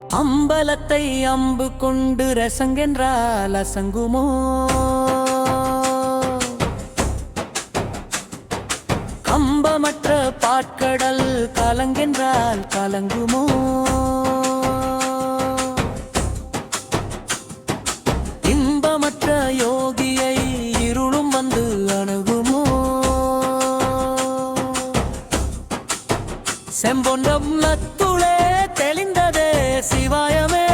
அம்பலத்தை அம்பு கொண்டு ரசங்கென்றால் அசங்குமோ? கம்பமற்ற பாட்கடல் கலங்கென்றால் கலங்குமோ? இன்பமற்ற யோகியை இருளும் வந்து அணுகுமோ? செம்பொன்னம் லத்துளே தெளிந்ததே சிவாயமே.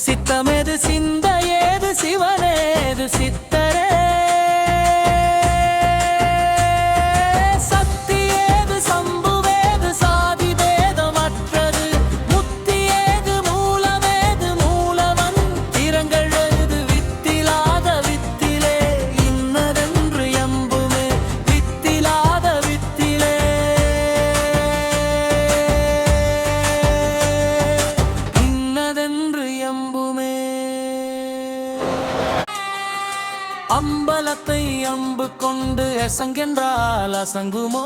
சித்தமேது சிந்தையேது சிவனேது சித்தரே. சக்தியேது சம்புவேது சாதி பேதமற்றது. முத்தியேது மூலமேது மூலவன் திறங்கள் எழுது வித்திலாத வித்திலே. இன்னதென்று எம்புமே வித்திலாத வித்திலே. இன்னதென்று எம்புமே. அம்பலத்தை அம்பு கொண்டு அசங்கென்றால் அசங்குமோ?